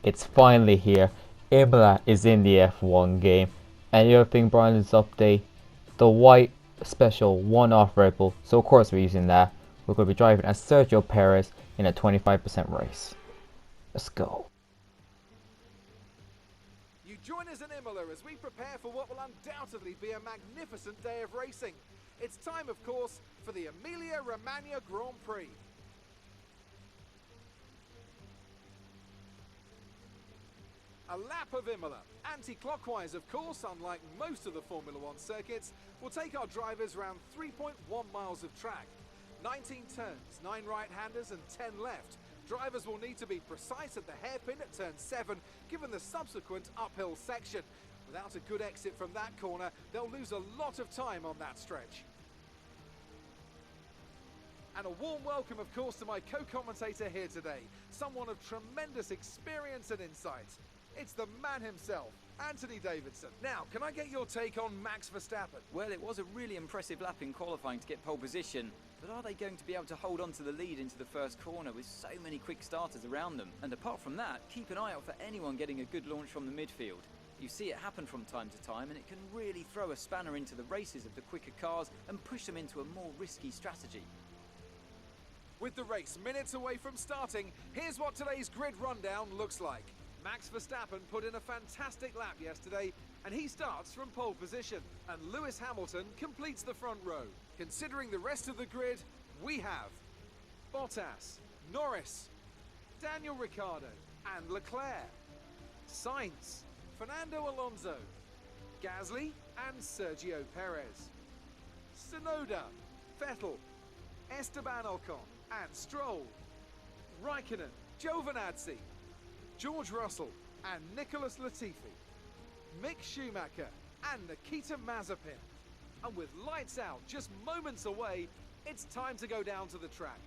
it's finally here. Imola is in the F1 game. And the other thing, Brian, is update the white special one-off Red Bull. So of course we're using that. We're going to be driving as Sergio Perez in a 25% race. Let's go. You join us in Imola as we prepare for what will undoubtedly be a magnificent day of racing. It's time, of course, for the Emilia-Romagna Grand Prix. A lap of Imola, anti-clockwise of course, unlike most of the Formula One circuits, will take our drivers around 3.1 miles of track. 19 turns, 9 right-handers and 10 left. Drivers will need to be precise at the hairpin at turn 7, given the subsequent uphill section. Without a good exit from that corner, they'll lose a lot of time on that stretch. And a warm welcome, of course, to my co-commentator here today, someone of tremendous experience and insight. It's the man himself, Anthony Davidson. Now, can I get your take on Max Verstappen? Well, it was a really impressive lap in qualifying to get pole position, but are they going to be able to hold on to the lead into the first corner with so many quick starters around them? And apart from that, keep an eye out for anyone getting a good launch from the midfield. You see it happen from time to time, and it can really throw a spanner into the races of the quicker cars and push them into a more risky strategy. With the race minutes away from starting, here's what today's grid rundown looks like. Max Verstappen put in a fantastic lap yesterday, and he starts from pole position. And Lewis Hamilton completes the front row. Considering the rest of the grid, we have Bottas, Norris, Daniel Ricciardo, and Leclerc, Sainz, Fernando Alonso, Gasly, and Sergio Perez, Tsunoda, Vettel, Esteban Ocon, and Stroll, Raikkonen, Giovinazzi, George Russell and Nicholas Latifi, Mick Schumacher and Nikita Mazepin. And with lights out just moments away, it's time to go down to the track.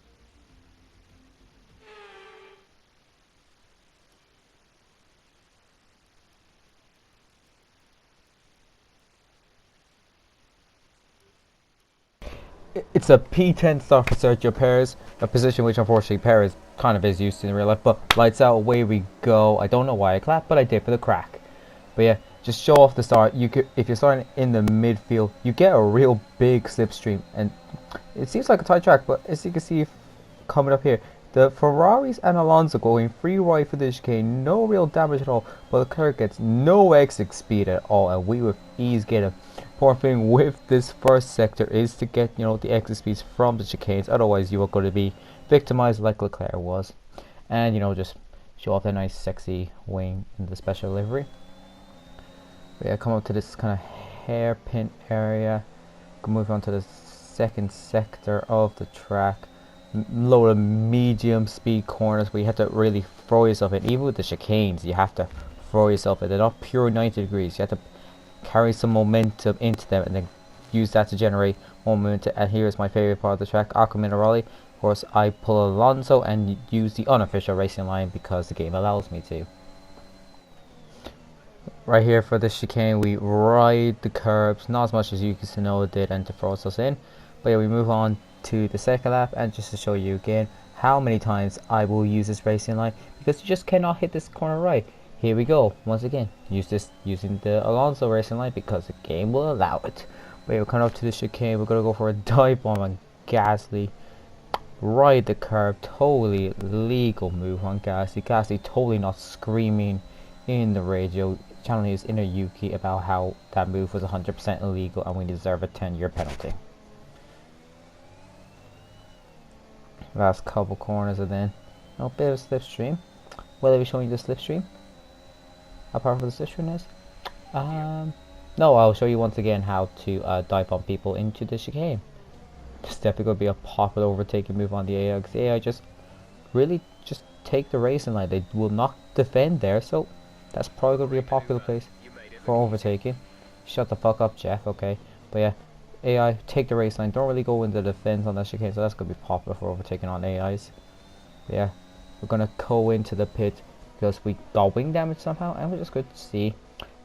It's a P10 start for Sergio Perez, a position which unfortunately Perez kind of is used to in real life, but lights out, away we go. I don't know why I clapped, but I did for the crack. But yeah, just show off the start. You could, if you're starting in the midfield, you get a real big slipstream, and it seems like a tight track, but as you can see coming up here, the Ferraris and Alonso going free right for the chicane, no real damage at all, but Leclerc gets no exit speed at all, and we with ease get him. Important thing with this first sector is to get, the exit speeds from the chicanes, otherwise you are going to be victimized like Leclerc was. And just show off that nice sexy wing in the special livery. But yeah, come up to this kind of hairpin area, move on to the second sector of the track. Load of medium speed corners where you have to really throw yourself in. Even with the chicanes, you have to throw yourself in. They're not pure 90 degrees. You have to carry some momentum into them and then use that to generate more momentum. And here's my favorite part of the track, Aqua Minerale. Of course, I pull Alonso and use the unofficial racing line because the game allows me to. Right here for the chicane, we ride the curbs, not as much as Yuki Tsunoda did and to throw us in. But yeah, we move on to the second lap, and just to show you again how many times I will use this racing line, because you just cannot hit this corner right. Here we go, once again, using the Alonso racing line because the game will allow it. Wait, we're coming up to the chicane, we're going to go for a dive bomb on Gasly. Ride the curb, totally legal move on Gasly. Gasly totally not screaming in the radio, channeling his inner Yuki about how that move was 100% illegal and we deserve a 10-year penalty. Last couple corners, and then a bit of slipstream. Will I be showing you the slipstream? How powerful the slipstream is? No, I'll show you once again how to dive bomb people into the chicane. It's definitely going to be a popular overtaking move on the AI, because the AI just really just take the racing line. They will not defend there, so that's probably going to be a popular place for overtaking. Shut the fuck up, Jeff. Okay, but yeah, AI take the race line, don't really go into the defense on that chicane, so that's going to be popular for overtaking on AIs. But yeah, we're going to go into the pit because we got wing damage somehow, and we're just going to see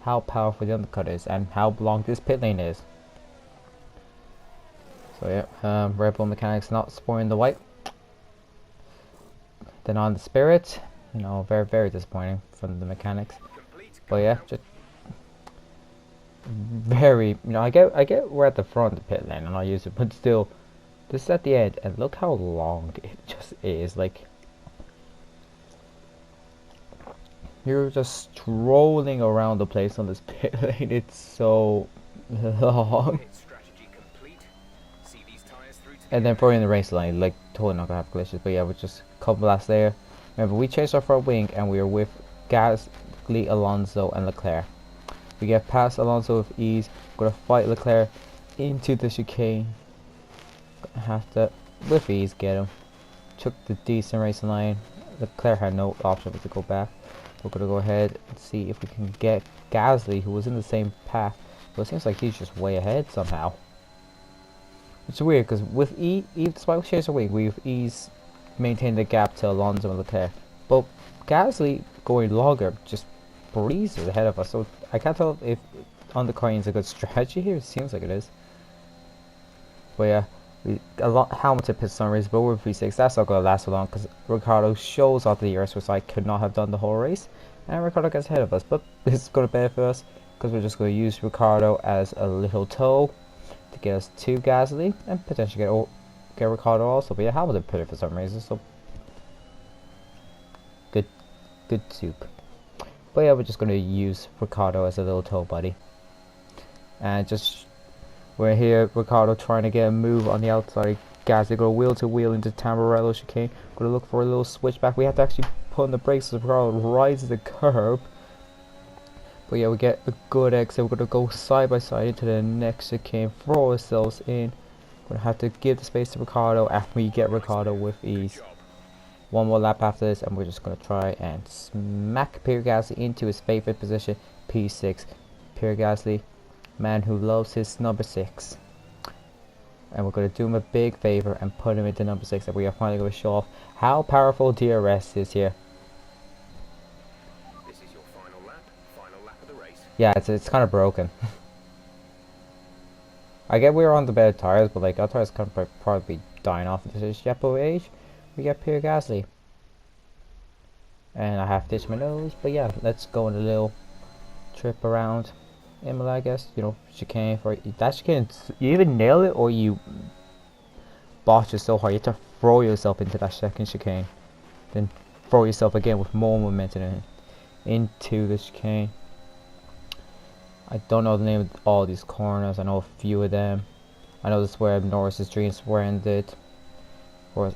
how powerful the undercut is and how long this pit lane is. So yeah, Red Bull mechanics not spoiling the white. Then on the Spirit, you know, very, very disappointing from the mechanics. But yeah, just very, you know, I get we're at the front of the pit lane and I use it, but still, this is at the end, and look how long it just is. Like, you're just strolling around the place on this pit lane. It's so long. And then for in the race line, like, totally not gonna have glitches. But yeah, we're just a couple laps there. Remember, we chased our front wing and we were with Gasly, Alonso, and Leclerc. We get past Alonso with ease. Gonna fight Leclerc into the chicane. Gonna have to, with ease, get him. Took the decent racing line. Leclerc had no option but to go back. We're gonna go ahead and see if we can get Gasly, who was in the same path. But it seems like he's just way ahead somehow. It's weird because with despite chasing away, we've ease maintained the gap to Alonso and Leclerc. But Gasly going longer just breezes ahead of us. So I can't tell if undercutting is a good strategy here. It seems like it is. But yeah, Hamilton pits some race, but we're V6. That's not going to last so long because Ricciardo shows off the ERS, which I could not have done the whole race. And Ricciardo gets ahead of us. But this is going to benefit us because we're just going to use Ricciardo as a little tow to get us to Gasly and potentially get Ricciardo also. But yeah, Hamilton put it for some reason, so good soup. But yeah, we're just going to use Ricciardo as a little tow buddy. And just, we're here, Ricciardo trying to get a move on the outside. Gasly go wheel to wheel into Tamburello chicane. Going to look for a little switchback. We have to actually put on the brakes so Ricciardo rides the curb. But yeah, we get a good exit. We're going to go side by side into the next chicane. Throw ourselves in. We're going to have to give the space to Ricciardo, and we get Ricciardo with ease. One more lap after this, and we're just going to try and smack Pierre Gasly into his favourite position, P6. Pierre Gasly, man who loves his number 6. And we're going to do him a big favour and put him into number 6, and we are finally going to show off how powerful DRS is here. Yeah, it's kind of broken. I get we're on the better tires, but like our tires can probably be dying off at this Jepo age. We get Pierre Gasly. And I have to itch my nose, but yeah, let's go on a little trip around Imola, I guess. You know, chicane for that chicane. You either nail it or you botch it so hard. You have to throw yourself into that second chicane, then throw yourself again with more momentum into the chicane. I don't know the name of all these corners. I know a few of them. I know this is where Norris's dreams were ended. Or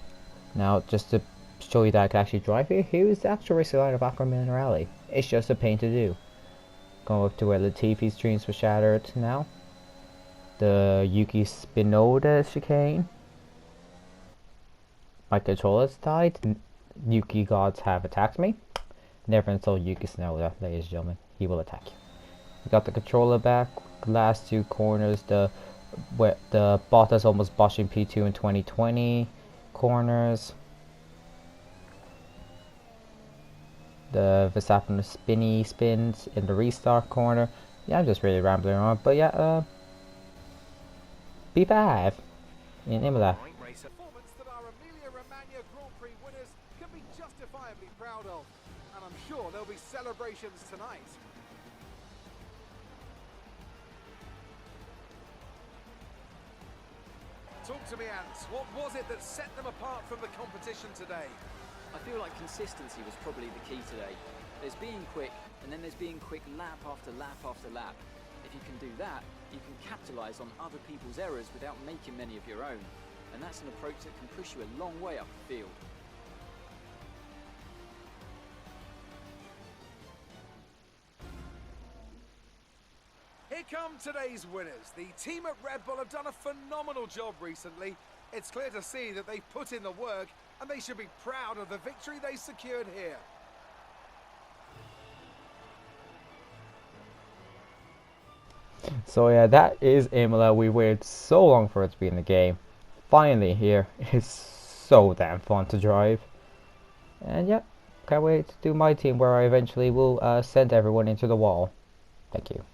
now, just to show you that I can actually drive here, here's the actual racing line of Aqua Minerale. It's just a pain to do. Going up to where Latifi's dreams were shattered now. The Yuki Spinoda chicane. My controller's died. Yuki gods have attacked me. Never until Yuki Spinoda, ladies and gentlemen. He will attack you. We got the controller back. Last two corners, the Bottas almost botching P2 in 2020 corners. The Verstappen spins in the restart corner. Yeah, I'm just really rambling on, but yeah, P5 in Imola. Performance that our Emilia-Romagna Grand Prix winners can be justifiably proud of, and I'm sure there'll be celebrations tonight. Talk to me, Ants. What was it that set them apart from the competition today? I feel like consistency was probably the key today. There's being quick, and then there's being quick lap after lap after lap. If you can do that, you can capitalise on other people's errors without making many of your own. And that's an approach that can push you a long way up the field. Here come today's winners. The team at Red Bull have done a phenomenal job recently. It's clear to see that they've put in the work, and they should be proud of the victory they secured here. So yeah, that is Imola. We waited so long for it to be in the game. Finally here. It's so damn fun to drive. And yeah, can't wait to do my team where I eventually will send everyone into the wall. Thank you.